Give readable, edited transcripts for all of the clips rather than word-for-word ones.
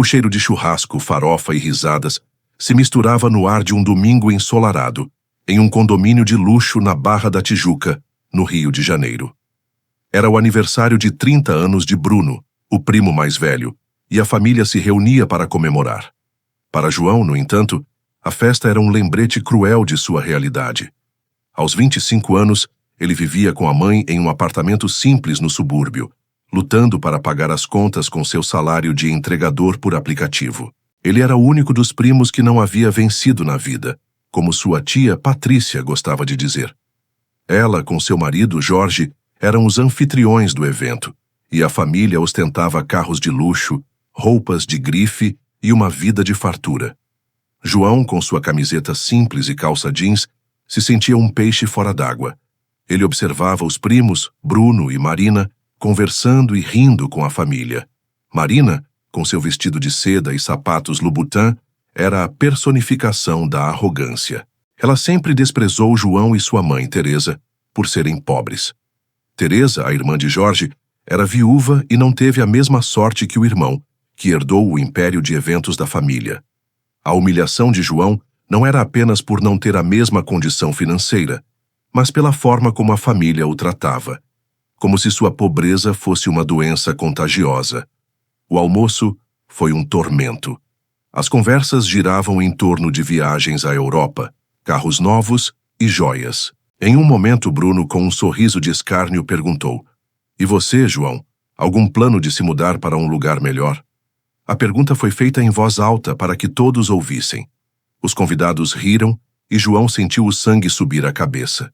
O cheiro de churrasco, farofa e risadas se misturava no ar de um domingo ensolarado, em um condomínio de luxo na Barra da Tijuca, no Rio de Janeiro. Era o aniversário de 30 anos de Bruno, o primo mais velho, e a família se reunia para comemorar. Para João, no entanto, a festa era um lembrete cruel de sua realidade. Aos 25 anos, ele vivia com a mãe em um apartamento simples no subúrbio, lutando para pagar as contas com seu salário de entregador por aplicativo. Ele era o único dos primos que não havia vencido na vida, como sua tia Patrícia gostava de dizer. Ela, com seu marido, Jorge, eram os anfitriões do evento, e a família ostentava carros de luxo, roupas de grife e uma vida de fartura. João, com sua camiseta simples e calça jeans, se sentia um peixe fora d'água. Ele observava os primos, Bruno e Marina, conversando e rindo com a família. Marina, com seu vestido de seda e sapatos Louboutin, era a personificação da arrogância. Ela sempre desprezou João e sua mãe, Teresa, por serem pobres. Teresa, a irmã de Jorge, era viúva e não teve a mesma sorte que o irmão, que herdou o império de eventos da família. A humilhação de João não era apenas por não ter a mesma condição financeira, mas pela forma como a família o tratava, como se sua pobreza fosse uma doença contagiosa. O almoço foi um tormento. As conversas giravam em torno de viagens à Europa, carros novos e joias. Em um momento, Bruno, com um sorriso de escárnio, perguntou: "E você, João, algum plano de se mudar para um lugar melhor?" A pergunta foi feita em voz alta para que todos ouvissem. Os convidados riram e João sentiu o sangue subir à cabeça.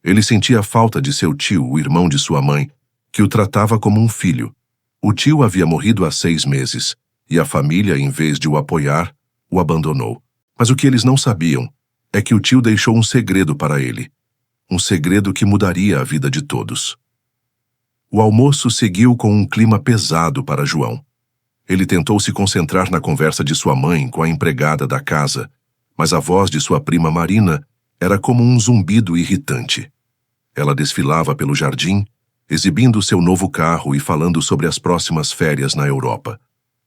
Ele sentia a falta de seu tio, o irmão de sua mãe, que o tratava como um filho. O tio havia morrido há 6 meses, e a família, em vez de o apoiar, o abandonou. Mas o que eles não sabiam é que o tio deixou um segredo para ele. Um segredo que mudaria a vida de todos. O almoço seguiu com um clima pesado para João. Ele tentou se concentrar na conversa de sua mãe com a empregada da casa, mas a voz de sua prima Marina era como um zumbido irritante. Ela desfilava pelo jardim, exibindo seu novo carro e falando sobre as próximas férias na Europa.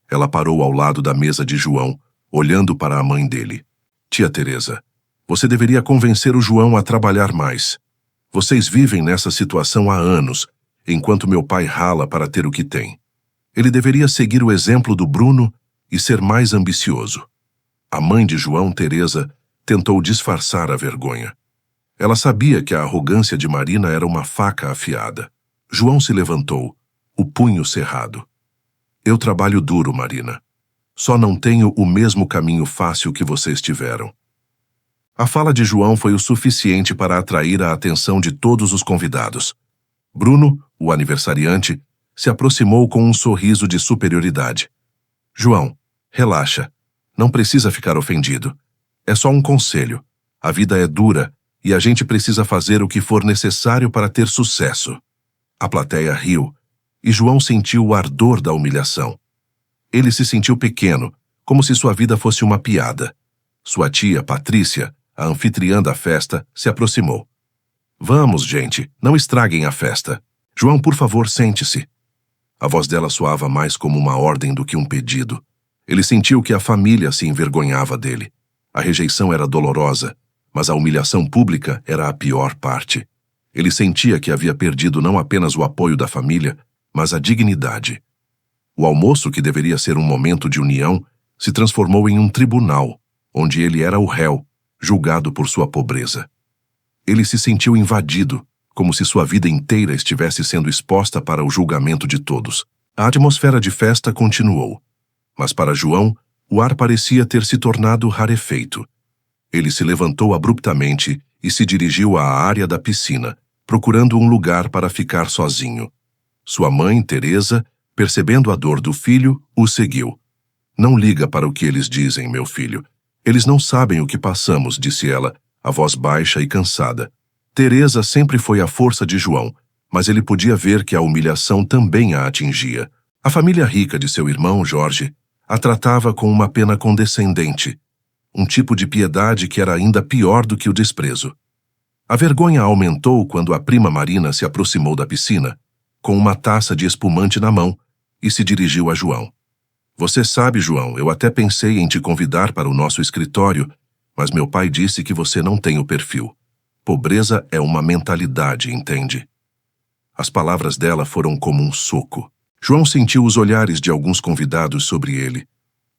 Ela parou ao lado da mesa de João, olhando para a mãe dele. "Tia Teresa, você deveria convencer o João a trabalhar mais. Vocês vivem nessa situação há anos, enquanto meu pai rala para ter o que tem. Ele deveria seguir o exemplo do Bruno e ser mais ambicioso." A mãe de João, Teresa, tentou disfarçar a vergonha. Ela sabia que a arrogância de Marina era uma faca afiada. João se levantou, o punho cerrado. "Eu trabalho duro, Marina. Só não tenho o mesmo caminho fácil que vocês tiveram." A fala de João foi o suficiente para atrair a atenção de todos os convidados. Bruno, o aniversariante, se aproximou com um sorriso de superioridade. "João, relaxa. Não precisa ficar ofendido. É só um conselho. A vida é dura e a gente precisa fazer o que for necessário para ter sucesso." A plateia riu, e João sentiu o ardor da humilhação. Ele se sentiu pequeno, como se sua vida fosse uma piada. Sua tia, Patrícia, a anfitriã da festa, se aproximou. "Vamos, gente, não estraguem a festa. João, por favor, sente-se." A voz dela soava mais como uma ordem do que um pedido. Ele sentiu que a família se envergonhava dele. A rejeição era dolorosa, mas a humilhação pública era a pior parte. Ele sentia que havia perdido não apenas o apoio da família, mas a dignidade. O almoço, que deveria ser um momento de união, se transformou em um tribunal, onde ele era o réu, julgado por sua pobreza. Ele se sentiu invadido, como se sua vida inteira estivesse sendo exposta para o julgamento de todos. A atmosfera de festa continuou, mas para João, o ar parecia ter se tornado rarefeito. Ele se levantou abruptamente e se dirigiu à área da piscina, procurando um lugar para ficar sozinho. Sua mãe, Teresa, percebendo a dor do filho, o seguiu. "Não liga para o que eles dizem, meu filho. Eles não sabem o que passamos", disse ela, a voz baixa e cansada. Teresa sempre foi a força de João, mas ele podia ver que a humilhação também a atingia. A família rica de seu irmão, Jorge, a tratava com uma pena condescendente, um tipo de piedade que era ainda pior do que o desprezo. A vergonha aumentou quando a prima Marina se aproximou da piscina, com uma taça de espumante na mão, e se dirigiu a João. Você sabe, João, eu até pensei em te convidar para o nosso escritório, mas meu pai disse que você não tem o perfil. Pobreza é uma mentalidade, entende? As palavras dela foram como um soco. João sentiu os olhares de alguns convidados sobre ele,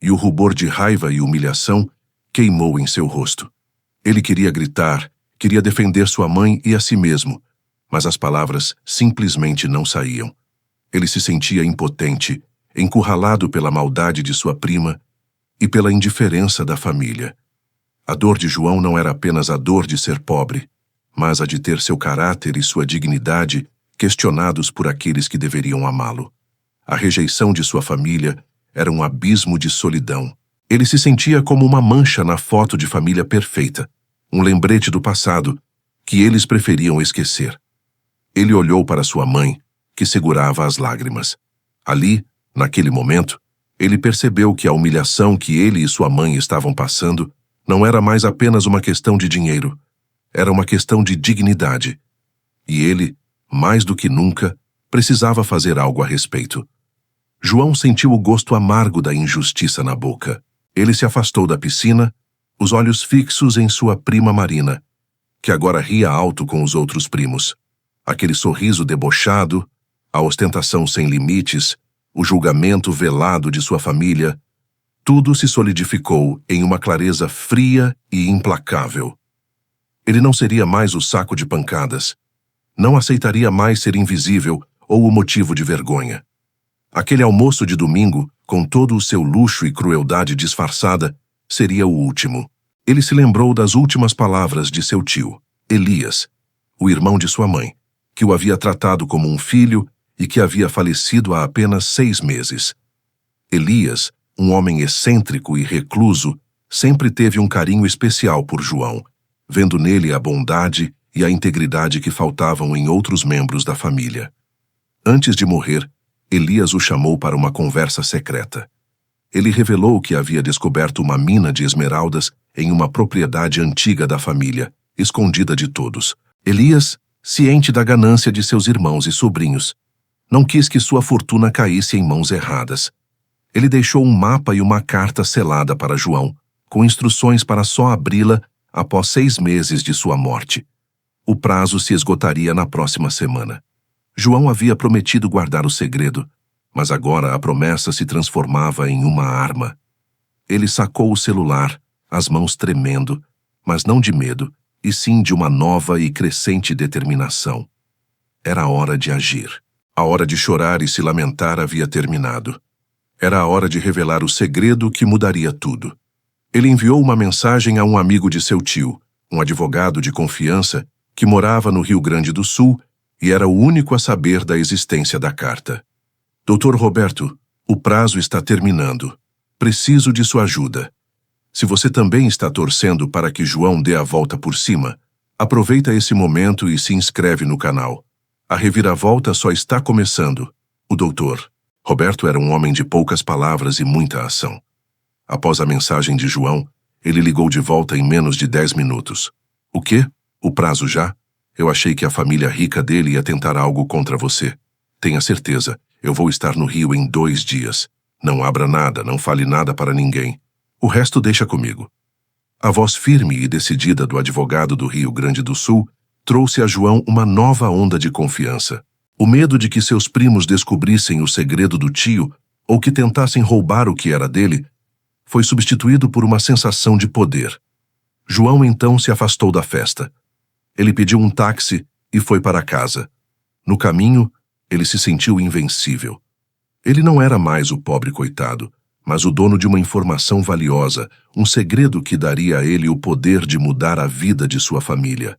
e o rubor de raiva e humilhação queimou em seu rosto. Ele queria gritar, queria defender sua mãe e a si mesmo, mas as palavras simplesmente não saíam. Ele se sentia impotente, encurralado pela maldade de sua prima e pela indiferença da família. A dor de João não era apenas a dor de ser pobre, mas a de ter seu caráter e sua dignidade questionados por aqueles que deveriam amá-lo. A rejeição de sua família era um abismo de solidão. Ele se sentia como uma mancha na foto de família perfeita, um lembrete do passado que eles preferiam esquecer. Ele olhou para sua mãe, que segurava as lágrimas. Ali, naquele momento, ele percebeu que a humilhação que ele e sua mãe estavam passando não era mais apenas uma questão de dinheiro, era uma questão de dignidade. E ele, mais do que nunca, precisava fazer algo a respeito. João sentiu o gosto amargo da injustiça na boca. Ele se afastou da piscina, os olhos fixos em sua prima Marina, que agora ria alto com os outros primos. Aquele sorriso debochado, a ostentação sem limites, o julgamento velado de sua família, tudo se solidificou em uma clareza fria e implacável. Ele não seria mais o saco de pancadas. Não aceitaria mais ser invisível ou o motivo de vergonha. Aquele almoço de domingo, com todo o seu luxo e crueldade disfarçada, seria o último. Ele se lembrou das últimas palavras de seu tio, Elias, o irmão de sua mãe, que o havia tratado como um filho e que havia falecido há apenas 6 meses. Elias, um homem excêntrico e recluso, sempre teve um carinho especial por João, vendo nele a bondade e a integridade que faltavam em outros membros da família. Antes de morrer, Elias o chamou para uma conversa secreta. Ele revelou que havia descoberto uma mina de esmeraldas em uma propriedade antiga da família, escondida de todos. Elias, ciente da ganância de seus irmãos e sobrinhos, não quis que sua fortuna caísse em mãos erradas. Ele deixou um mapa e uma carta selada para João, com instruções para só abri-la após 6 meses de sua morte. O prazo se esgotaria na próxima semana. João havia prometido guardar o segredo, mas agora a promessa se transformava em uma arma. Ele sacou o celular, as mãos tremendo, mas não de medo, e sim de uma nova e crescente determinação. Era a hora de agir. A hora de chorar e se lamentar havia terminado. Era a hora de revelar o segredo que mudaria tudo. Ele enviou uma mensagem a um amigo de seu tio, um advogado de confiança, que morava no Rio Grande do Sul e era o único a saber da existência da carta. Dr. Roberto, o prazo está terminando. Preciso de sua ajuda. Se você também está torcendo para que João dê a volta por cima, aproveita esse momento e se inscreve no canal. A reviravolta só está começando. O doutor. Roberto era um homem de poucas palavras e muita ação. Após a mensagem de João, ele ligou de volta em menos de 10 minutos. O quê? O prazo já? Eu achei que a família rica dele ia tentar algo contra você. Tenha certeza, eu vou estar no Rio em 2 dias. Não abra nada, não fale nada para ninguém. O resto deixa comigo. A voz firme e decidida do advogado do Rio Grande do Sul trouxe a João uma nova onda de confiança. O medo de que seus primos descobrissem o segredo do tio ou que tentassem roubar o que era dele foi substituído por uma sensação de poder. João então se afastou da festa. Ele pediu um táxi e foi para casa. No caminho, ele se sentiu invencível. Ele não era mais o pobre coitado, mas o dono de uma informação valiosa, um segredo que daria a ele o poder de mudar a vida de sua família.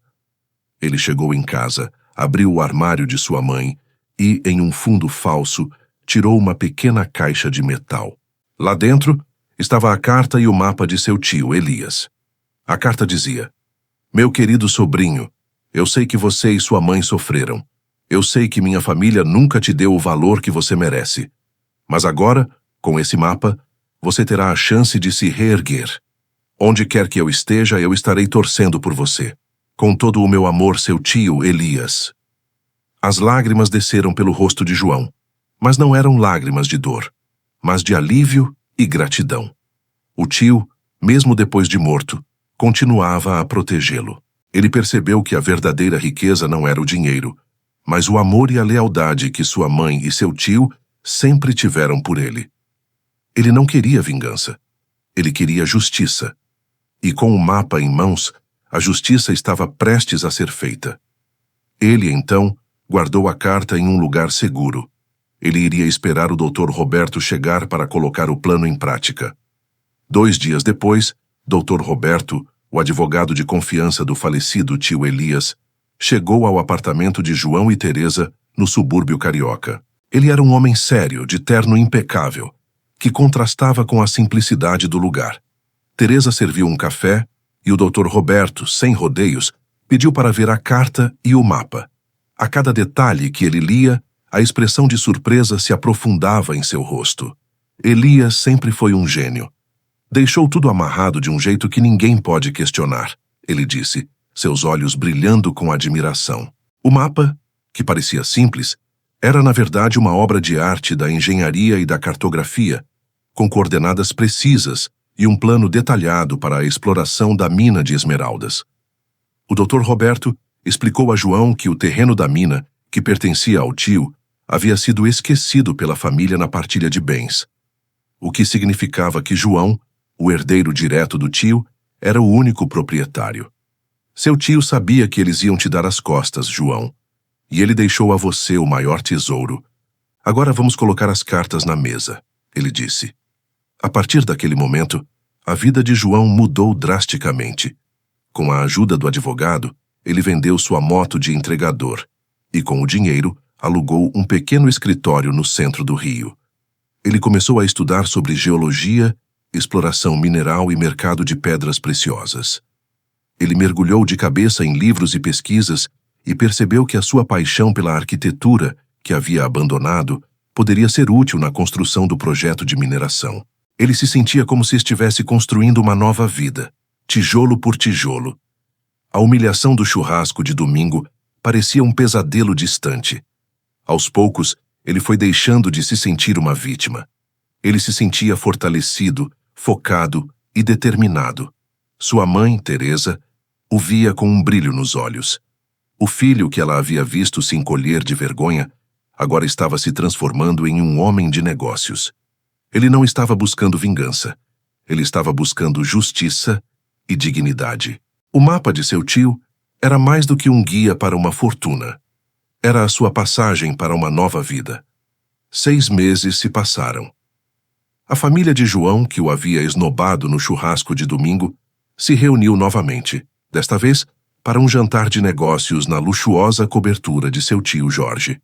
Ele chegou em casa, abriu o armário de sua mãe e, em um fundo falso, tirou uma pequena caixa de metal. Lá dentro estava a carta e o mapa de seu tio, Elias. A carta dizia: Meu querido sobrinho, eu sei que você e sua mãe sofreram. Eu sei que minha família nunca te deu o valor que você merece. Mas agora, com esse mapa, você terá a chance de se reerguer. Onde quer que eu esteja, eu estarei torcendo por você. Com todo o meu amor, seu tio, Elias. As lágrimas desceram pelo rosto de João, mas não eram lágrimas de dor, mas de alívio e gratidão. O tio, mesmo depois de morto, continuava a protegê-lo. Ele percebeu que a verdadeira riqueza não era o dinheiro, mas o amor e a lealdade que sua mãe e seu tio sempre tiveram por ele. Ele não queria vingança. Ele queria justiça. E com o mapa em mãos, a justiça estava prestes a ser feita. Ele, então, guardou a carta em um lugar seguro. Ele iria esperar o Dr. Roberto chegar para colocar o plano em prática. 2 dias depois, Dr. Roberto, o advogado de confiança do falecido tio Elias, chegou ao apartamento de João e Teresa, no subúrbio carioca. Ele era um homem sério, de terno impecável, que contrastava com a simplicidade do lugar. Teresa serviu um café e o Dr. Roberto, sem rodeios, pediu para ver a carta e o mapa. A cada detalhe que ele lia, a expressão de surpresa se aprofundava em seu rosto. Elias sempre foi um gênio. Deixou tudo amarrado de um jeito que ninguém pode questionar, ele disse, seus olhos brilhando com admiração. O mapa, que parecia simples, era na verdade uma obra de arte da engenharia e da cartografia, com coordenadas precisas e um plano detalhado para a exploração da mina de esmeraldas. O Dr. Roberto explicou a João que o terreno da mina, que pertencia ao tio, havia sido esquecido pela família na partilha de bens, o que significava que João, o herdeiro direto do tio, era o único proprietário. Seu tio sabia que eles iam te dar as costas, João, e ele deixou a você o maior tesouro. Agora vamos colocar as cartas na mesa, ele disse. A partir daquele momento, a vida de João mudou drasticamente. Com a ajuda do advogado, ele vendeu sua moto de entregador e, com o dinheiro, alugou um pequeno escritório no centro do Rio. Ele começou a estudar sobre geologia, exploração mineral e mercado de pedras preciosas. Ele mergulhou de cabeça em livros e pesquisas e percebeu que a sua paixão pela arquitetura, que havia abandonado, poderia ser útil na construção do projeto de mineração. Ele se sentia como se estivesse construindo uma nova vida, tijolo por tijolo. A humilhação do churrasco de domingo parecia um pesadelo distante. Aos poucos, ele foi deixando de se sentir uma vítima. Ele se sentia fortalecido, focado e determinado. Sua mãe, Teresa, o via com um brilho nos olhos. O filho que ela havia visto se encolher de vergonha, agora estava se transformando em um homem de negócios. Ele não estava buscando vingança. Ele estava buscando justiça e dignidade. O mapa de seu tio era mais do que um guia para uma fortuna. Era a sua passagem para uma nova vida. 6 meses se passaram. A família de João, que o havia esnobado no churrasco de domingo, se reuniu novamente, desta vez para um jantar de negócios na luxuosa cobertura de seu tio Jorge.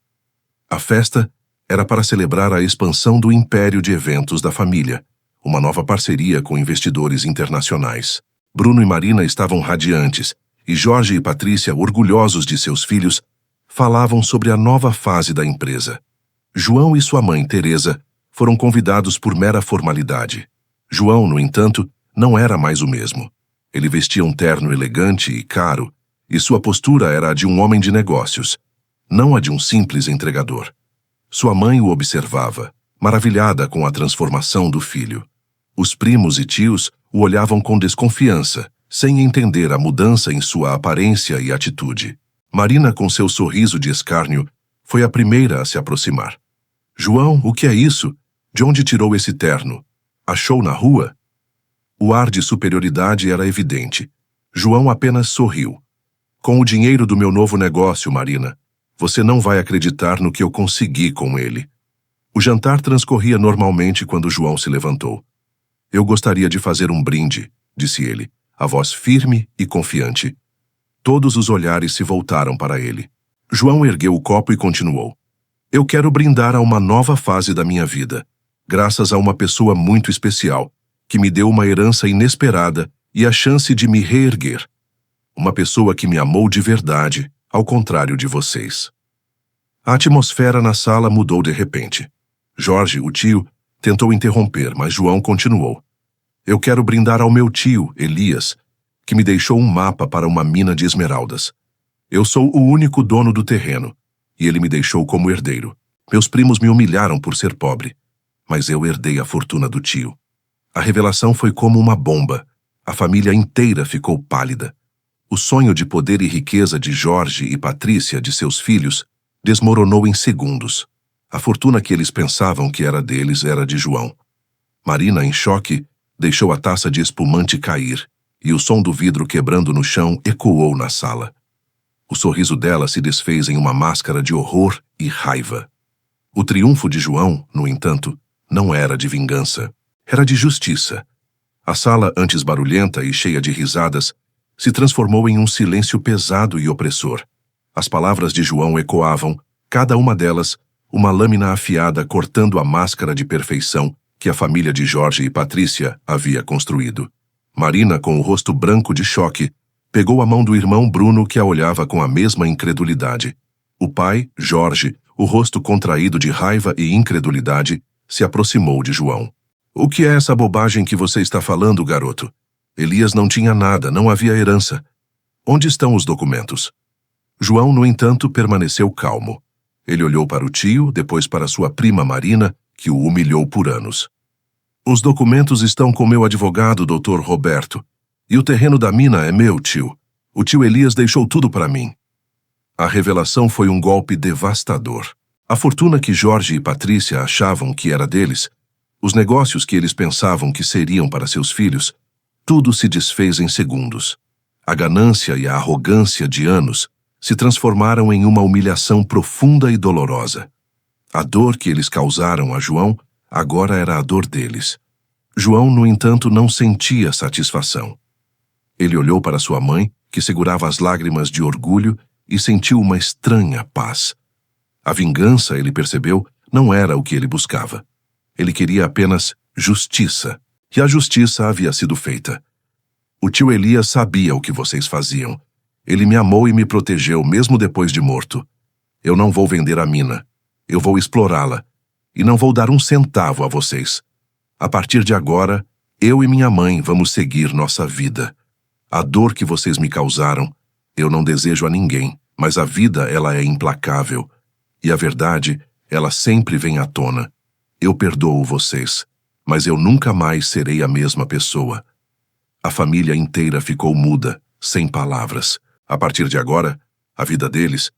A festa era para celebrar a expansão do império de eventos da família, uma nova parceria com investidores internacionais. Bruno e Marina estavam radiantes, e Jorge e Patrícia, orgulhosos de seus filhos, falavam sobre a nova fase da empresa. João e sua mãe, Teresa, foram convidados por mera formalidade. João, no entanto, não era mais o mesmo. Ele vestia um terno elegante e caro, e sua postura era a de um homem de negócios, não a de um simples entregador. Sua mãe o observava, maravilhada com a transformação do filho. Os primos e tios o olhavam com desconfiança, sem entender a mudança em sua aparência e atitude. Marina, com seu sorriso de escárnio, foi a primeira a se aproximar. João, o que é isso? De onde tirou esse terno? Achou na rua? O ar de superioridade era evidente. João apenas sorriu. Com o dinheiro do meu novo negócio, Marina, você não vai acreditar no que eu consegui com ele. O jantar transcorria normalmente quando João se levantou. Eu gostaria de fazer um brinde, disse ele, a voz firme e confiante. Todos os olhares se voltaram para ele. João ergueu o copo e continuou. Eu quero brindar a uma nova fase da minha vida, graças a uma pessoa muito especial, que me deu uma herança inesperada e a chance de me reerguer. Uma pessoa que me amou de verdade, ao contrário de vocês. A atmosfera na sala mudou de repente. Jorge, o tio, tentou interromper, mas João continuou. Eu quero brindar ao meu tio, Elias, que me deixou um mapa para uma mina de esmeraldas. Eu sou o único dono do terreno, e ele me deixou como herdeiro. Meus primos me humilharam por ser pobre, mas eu herdei a fortuna do tio. A revelação foi como uma bomba. A família inteira ficou pálida. O sonho de poder e riqueza de Jorge e Patrícia, de seus filhos, desmoronou em segundos. A fortuna que eles pensavam que era deles era de João. Marina, em choque, deixou a taça de espumante cair, e o som do vidro quebrando no chão ecoou na sala. O sorriso dela se desfez em uma máscara de horror e raiva. O triunfo de João, no entanto, não era de vingança. Era de justiça. A sala, antes barulhenta e cheia de risadas, se transformou em um silêncio pesado e opressor. As palavras de João ecoavam, cada uma delas, uma lâmina afiada cortando a máscara de perfeição que a família de Jorge e Patrícia havia construído. Marina, com o rosto branco de choque, pegou a mão do irmão Bruno, que a olhava com a mesma incredulidade. O pai, Jorge, o rosto contraído de raiva e incredulidade, se aproximou de João. "O que é essa bobagem que você está falando, garoto? Elias não tinha nada, não havia herança. Onde estão os documentos?" João, no entanto, permaneceu calmo. Ele olhou para o tio, depois para sua prima Marina, que o humilhou por anos. "Os documentos estão com meu advogado, Dr. Roberto. E o terreno da mina é meu, tio. O tio Elias deixou tudo para mim." A revelação foi um golpe devastador. A fortuna que Jorge e Patrícia achavam que era deles, os negócios que eles pensavam que seriam para seus filhos, tudo se desfez em segundos. A ganância e a arrogância de anos se transformaram em uma humilhação profunda e dolorosa. A dor que eles causaram a João agora era a dor deles. João, no entanto, não sentia satisfação. Ele olhou para sua mãe, que segurava as lágrimas de orgulho, e sentiu uma estranha paz. A vingança, ele percebeu, não era o que ele buscava. Ele queria apenas justiça, e a justiça havia sido feita. "O tio Elias sabia o que vocês faziam. Ele me amou e me protegeu, mesmo depois de morto. Eu não vou vender a mina. Eu vou explorá-la. E não vou dar um centavo a vocês. A partir de agora, eu e minha mãe vamos seguir nossa vida. A dor que vocês me causaram, eu não desejo a ninguém, mas a vida, ela é implacável. E a verdade, ela sempre vem à tona. Eu perdoo vocês, mas eu nunca mais serei a mesma pessoa." A família inteira ficou muda, sem palavras. A partir de agora, a vida deles,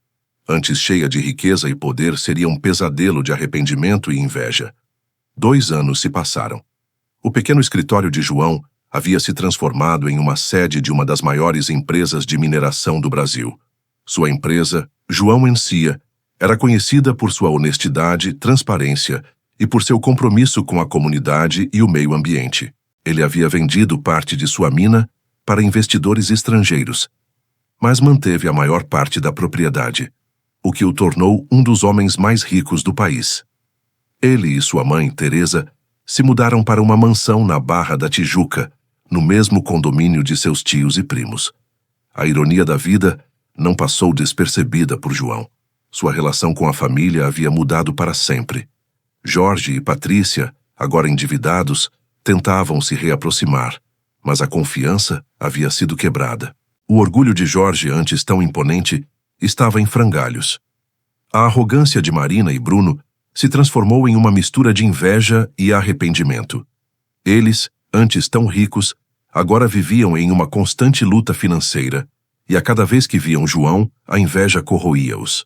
antes cheia de riqueza e poder, seria um pesadelo de arrependimento e inveja. 2 anos se passaram. O pequeno escritório de João havia se transformado em uma sede de uma das maiores empresas de mineração do Brasil. Sua empresa, João Encia, era conhecida por sua honestidade, transparência e por seu compromisso com a comunidade e o meio ambiente. Ele havia vendido parte de sua mina para investidores estrangeiros, mas manteve a maior parte da propriedade, o que o tornou um dos homens mais ricos do país. Ele e sua mãe, Teresa, se mudaram para uma mansão na Barra da Tijuca, no mesmo condomínio de seus tios e primos. A ironia da vida não passou despercebida por João. Sua relação com a família havia mudado para sempre. Jorge e Patrícia, agora endividados, tentavam se reaproximar, mas a confiança havia sido quebrada. O orgulho de Jorge, antes tão imponente, estava em frangalhos. A arrogância de Marina e Bruno se transformou em uma mistura de inveja e arrependimento. Eles, antes tão ricos, agora viviam em uma constante luta financeira, e a cada vez que viam João, a inveja corroía-os.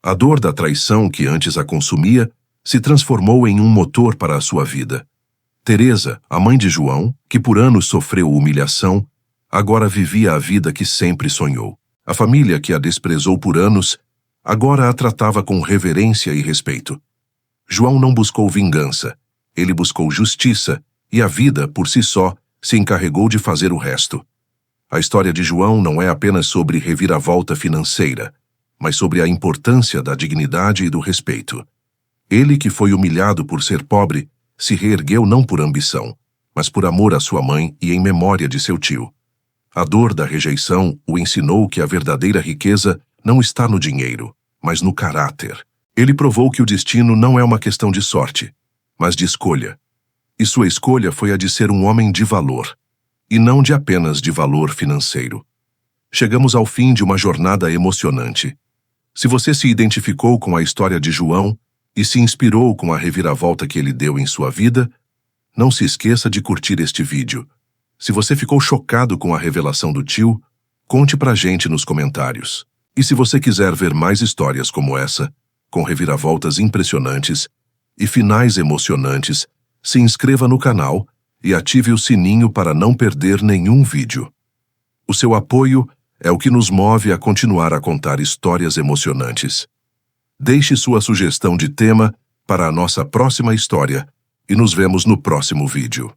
A dor da traição que antes a consumia se transformou em um motor para a sua vida. Teresa, a mãe de João, que por anos sofreu humilhação, agora vivia a vida que sempre sonhou. A família que a desprezou por anos, agora a tratava com reverência e respeito. João não buscou vingança, ele buscou justiça, e a vida, por si só, se encarregou de fazer o resto. A história de João não é apenas sobre reviravolta financeira, mas sobre a importância da dignidade e do respeito. Ele, que foi humilhado por ser pobre, se reergueu não por ambição, mas por amor à sua mãe e em memória de seu tio. A dor da rejeição o ensinou que a verdadeira riqueza não está no dinheiro, mas no caráter. Ele provou que o destino não é uma questão de sorte, mas de escolha. E sua escolha foi a de ser um homem de valor, e não de apenas de valor financeiro. Chegamos ao fim de uma jornada emocionante. Se você se identificou com a história de João, e se inspirou com a reviravolta que ele deu em sua vida, não se esqueça de curtir este vídeo. Se você ficou chocado com a revelação do tio, conte pra gente nos comentários. E se você quiser ver mais histórias como essa, com reviravoltas impressionantes e finais emocionantes, se inscreva no canal e ative o sininho para não perder nenhum vídeo. O seu apoio é o que nos move a continuar a contar histórias emocionantes. Deixe sua sugestão de tema para a nossa próxima história e nos vemos no próximo vídeo.